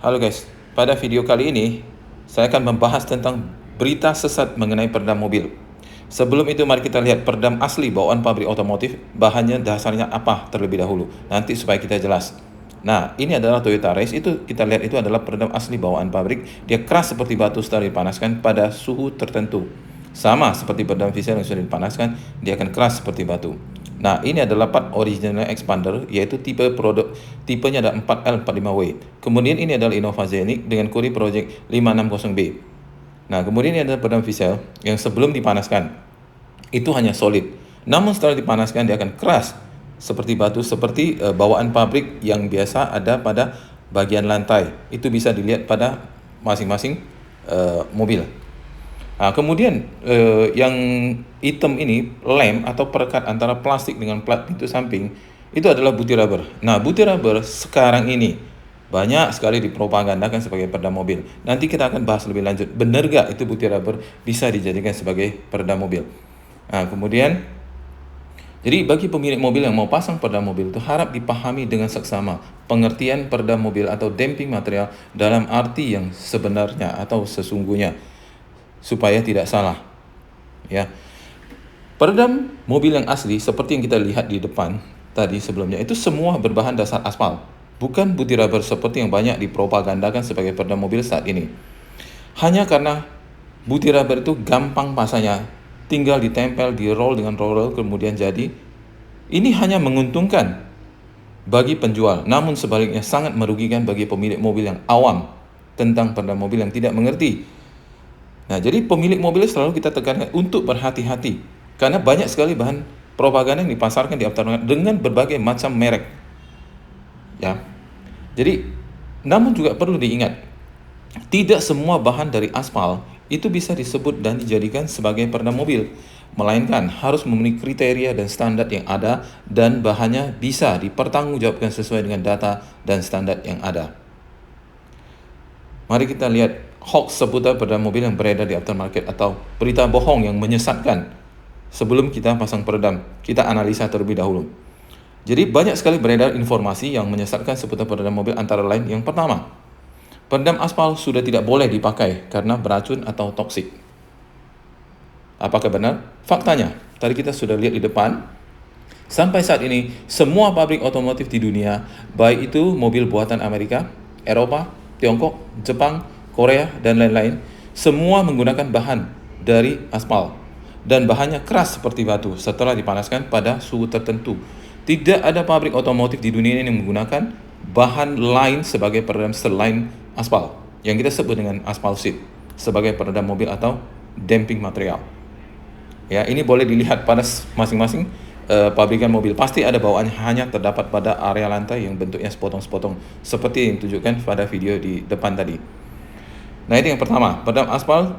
Halo guys, pada video kali ini saya akan membahas tentang berita sesat mengenai peredam mobil. Sebelum itu mari kita lihat peredam asli bawaan pabrik otomotif, bahannya dasarnya apa terlebih dahulu, nanti supaya kita jelas. Nah, ini adalah Toyota Race, itu kita lihat itu adalah peredam asli bawaan pabrik, dia keras seperti batu setelah dipanaskan pada suhu tertentu. Sama seperti peredam Vissel yang sudah dipanaskan, dia akan keras seperti batu. Nah, ini adalah part original expander, yaitu tipenya ada 4L45W. Kemudian ini adalah Innova Zenith dengan kode project 560B. Nah, kemudian ini adalah peredam Vissel yang sebelum dipanaskan itu hanya solid. Namun setelah dipanaskan dia akan keras seperti batu, seperti bawaan pabrik yang biasa ada pada bagian lantai. Itu bisa dilihat pada masing-masing mobil. Nah, kemudian yang hitam ini lem atau perekat antara plastik dengan plat pintu samping itu adalah butir rubber. Nah, butir rubber sekarang ini banyak sekali dipropagandakan sebagai peredam mobil. Nanti kita akan bahas lebih lanjut. Benar gak itu butir rubber bisa dijadikan sebagai peredam mobil? Nah, kemudian jadi bagi pemilik mobil yang mau pasang peredam mobil itu harap dipahami dengan seksama pengertian peredam mobil atau damping material dalam arti yang sebenarnya atau sesungguhnya, supaya tidak salah. Ya. Peredam mobil yang asli seperti yang kita lihat di depan tadi sebelumnya itu semua berbahan dasar aspal, bukan butir rubber seperti yang banyak dipropagandakan sebagai peredam mobil saat ini. Hanya karena butir rubber itu gampang pasangnya, tinggal ditempel, di roll dengan roller kemudian jadi. Ini hanya menguntungkan bagi penjual, namun sebaliknya sangat merugikan bagi pemilik mobil yang awam tentang peredam mobil yang tidak mengerti. Nah, jadi pemilik mobil selalu kita tekankan untuk berhati-hati karena banyak sekali bahan propaganda yang dipasarkan di aftermarket dengan berbagai macam merek. Ya. Jadi, namun juga perlu diingat, tidak semua bahan dari aspal itu bisa disebut dan dijadikan sebagai peredam mobil, melainkan harus memenuhi kriteria dan standar yang ada dan bahannya bisa dipertanggungjawabkan sesuai dengan data dan standar yang ada. Mari kita lihat hoax seputar peredam mobil yang beredar di aftermarket atau berita bohong yang menyesatkan. Sebelum kita pasang peredam, kita analisa terlebih dahulu. Jadi banyak sekali beredar informasi yang menyesatkan seputar peredam mobil, antara lain yang pertama, peredam aspal sudah tidak boleh dipakai karena beracun atau toksik. Apakah benar? Faktanya, tadi kita sudah lihat di depan, sampai saat ini semua pabrik otomotif di dunia, baik itu mobil buatan Amerika, Eropa, Tiongkok, Jepang, Korea, dan lain-lain, semua menggunakan bahan dari aspal dan bahannya keras seperti batu setelah dipanaskan pada suhu tertentu. Tidak ada pabrik otomotif di dunia ini yang menggunakan bahan lain sebagai peredam selain aspal, yang kita sebut dengan aspal sheet sebagai peredam mobil atau damping material. Ya, ini boleh dilihat pada masing-masing pabrikan mobil. Pasti ada bawaannya, hanya terdapat pada area lantai yang bentuknya sepotong-sepotong seperti yang ditunjukkan pada video di depan tadi. Nah, itu yang pertama, peredam aspal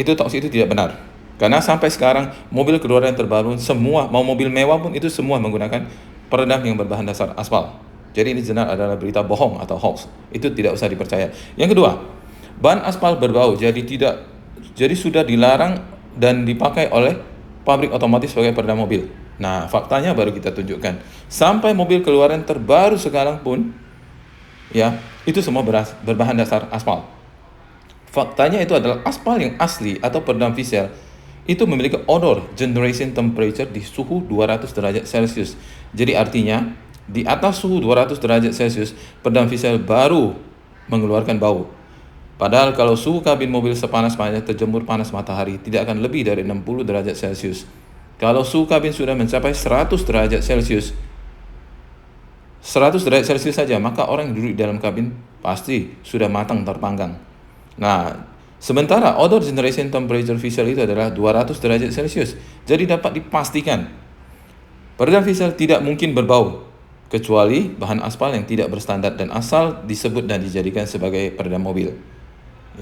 itu toksik, itu tidak benar. Karena sampai sekarang mobil keluaran terbaru semua, mau mobil mewah pun itu semua menggunakan peredam yang berbahan dasar aspal. Jadi ini jelas adalah berita bohong atau hoax. Itu tidak usah dipercaya. Yang kedua, bahan aspal berbau, jadi sudah dilarang dan dipakai oleh pabrik otomotif sebagai peredam mobil. Nah, faktanya baru kita tunjukkan. Sampai mobil keluaran terbaru sekarang pun, ya, itu semua berbahan dasar aspal. Faktanya itu adalah aspal yang asli atau peredam Vissel itu memiliki odor generation temperature di suhu 200 derajat Celcius. Jadi artinya di atas suhu 200 derajat Celcius peredam Vissel baru mengeluarkan bau. Padahal kalau suhu kabin mobil sepanas-panasnya terjemur panas matahari tidak akan lebih dari 60 derajat Celcius. Kalau suhu kabin sudah mencapai 100 derajat Celcius, 100 derajat Celcius saja, maka orang yang duduk di dalam kabin pasti sudah matang terpanggang. Nah, sementara odor generation temperature Vissel itu adalah 200 derajat Celcius. Jadi dapat dipastikan peredam Vissel tidak mungkin berbau kecuali bahan aspal yang tidak berstandar dan asal disebut dan dijadikan sebagai peredam mobil.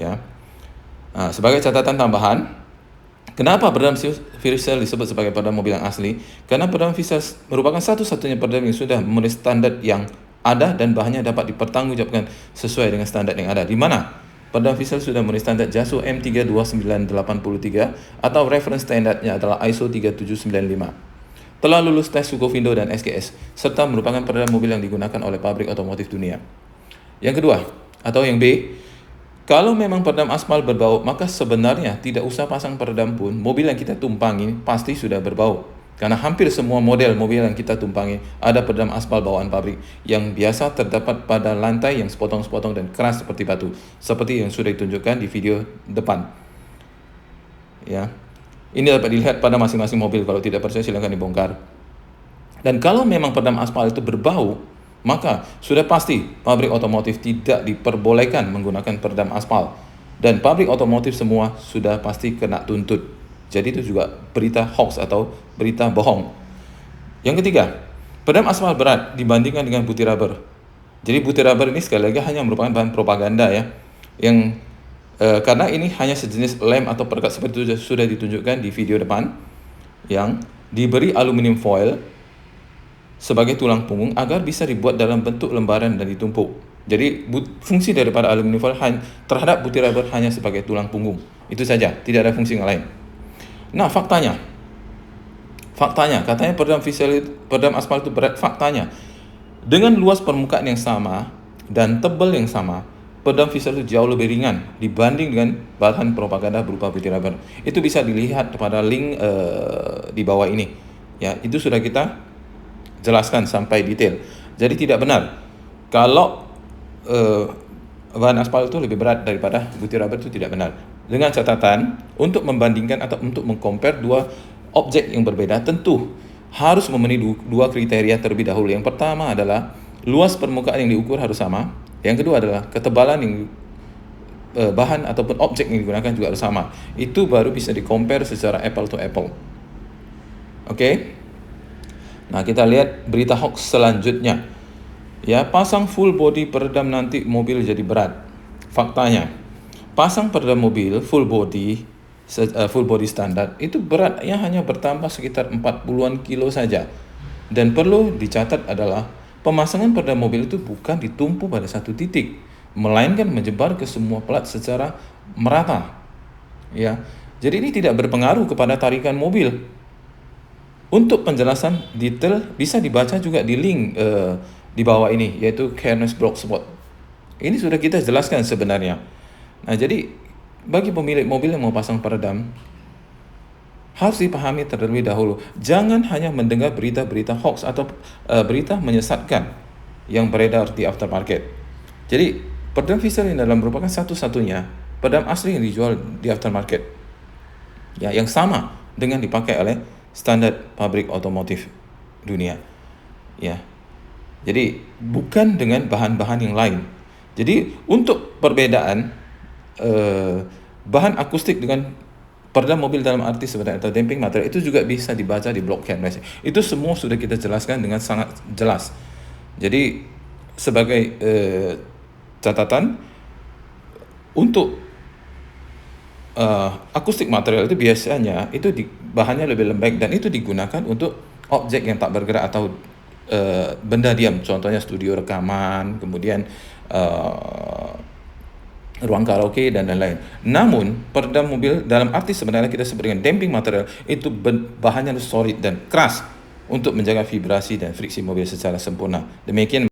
Ya. Nah, sebagai catatan tambahan, kenapa peredam Vissel disebut sebagai peredam mobil yang asli? Karena peredam Vissel merupakan satu-satunya peredam yang sudah memenuhi standar yang ada dan bahannya dapat dipertanggungjawabkan sesuai dengan standar yang ada. Di mana peredam Vissel sudah memenuhi standar JASO M32983 atau reference standarnya adalah ISO 3795. Telah lulus tes Sukovindo dan SGS serta merupakan peredam mobil yang digunakan oleh pabrik otomotif dunia. Yang kedua, Atau yang B, kalau memang peredam aspal berbau, maka sebenarnya tidak usah pasang peredam pun, mobil yang kita tumpangi pasti sudah berbau. Karena hampir semua model mobil yang kita tumpangi ada peredam aspal bawaan pabrik yang biasa terdapat pada lantai yang sepotong-sepotong dan keras seperti batu, seperti yang sudah ditunjukkan di video depan. Ya, ini dapat dilihat pada masing-masing mobil. Kalau tidak percaya silakan dibongkar. Dan kalau memang peredam aspal itu berbau, maka sudah pasti pabrik otomotif tidak diperbolehkan menggunakan peredam aspal. Dan pabrik otomotif semua sudah pasti kena tuntut. Jadi itu juga berita hoax atau berita bohong. Yang ketiga, peredam aspal berat dibandingkan dengan putih rubber. Jadi putih rubber ini sekali lagi hanya merupakan bahan propaganda ya. Yang karena ini hanya sejenis lem atau perekat seperti itu sudah ditunjukkan di video depan, yang diberi aluminium foil sebagai tulang punggung agar bisa dibuat dalam bentuk lembaran dan ditumpuk. Jadi fungsi daripada aluminium foil terhadap putih rubber hanya sebagai tulang punggung. Itu saja, tidak ada fungsi yang lain. Nah, faktanya katanya peredam aspal itu berat. Faktanya, dengan luas permukaan yang sama dan tebal yang sama, peredam Vissel itu jauh lebih ringan dibanding dengan bahan propaganda berupa putih rubber. Itu bisa dilihat pada link di bawah ini. Ya, itu sudah kita jelaskan sampai detail. Jadi tidak benar kalau bahan aspal itu lebih berat daripada putih rubber, itu tidak benar. Dengan catatan, untuk membandingkan atau untuk mengcompare dua objek yang berbeda, tentu harus memenuhi dua kriteria terlebih dahulu. Yang pertama adalah luas permukaan yang diukur harus sama. Yang kedua adalah ketebalan yang bahan ataupun objek yang digunakan juga harus sama. Itu baru bisa di-compare secara apple to apple. Oke? Nah, kita lihat berita hoax selanjutnya. Ya, pasang full body peredam nanti mobil jadi berat. Faktanya, pasang peredam mobil full body standar itu beratnya hanya bertambah sekitar 40-an kilo saja. Dan perlu dicatat adalah pemasangan peredam mobil itu bukan ditumpu pada satu titik, melainkan menyebar ke semua plat secara merata. Ya, jadi ini tidak berpengaruh kepada tarikan mobil. Untuk penjelasan detail bisa dibaca juga di link di bawah ini, yaitu Cairns Blogspot. Ini sudah kita jelaskan sebenarnya. Nah, jadi bagi pemilik mobil yang mau pasang peredam, harus dipahami terlebih dahulu. Jangan hanya mendengar berita-berita hoax atau berita menyesatkan yang beredar di aftermarket. Jadi, peredam Vissel ini adalah merupakan satu-satunya peredam asli yang dijual di aftermarket. Ya, yang sama dengan dipakai oleh standar pabrik otomotif dunia. Ya. Jadi, bukan dengan bahan-bahan yang lain. Jadi, untuk perbedaan bahan akustik dengan peredam mobil dalam arti sebenarnya atau damping material itu juga bisa dibaca di blog Cairns. Itu semua sudah kita jelaskan dengan sangat jelas. Jadi sebagai catatan, untuk akustik material itu biasanya itu bahannya lebih lembek dan itu digunakan untuk objek yang tak bergerak atau benda diam. Contohnya studio rekaman, kemudian ruang karaoke dan lain-lain. Namun peredam mobil dalam arti sebenarnya kita sebut dengan damping material itu bahannya solid dan keras untuk menjaga vibrasi dan friksi mobil secara sempurna. Demikian